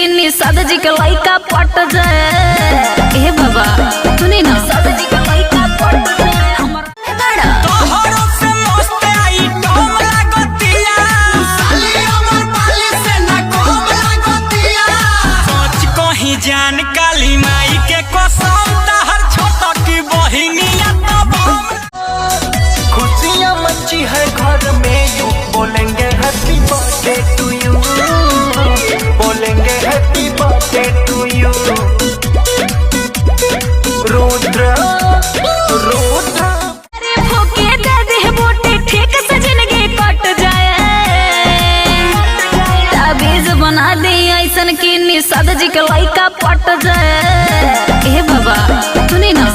किन्नी सद जी के लइका पट जाए। ए बाबा सुनी ना सद जी के लइका पट जाए हमरा बड़ा तोहरो से मस्त आई टोम लागतिया साली हमर पाली से ना कोम लागतिया सोच कहीं जान काली माई के कसम तहर छोटा की बहिनिया तो बम खुशियां मची है घर में यू बोलेंगे हैप्पी बर्थडे टू यू बोलेंगे happy birthday to you Rudra Rudra अरे भूखे दे दे बोटे ठीक से जिंदगी कट जाए। ताबीज बना दे ऐसन किन्नी सद जी के लइका पट जाए। ए बाबा सुनी ना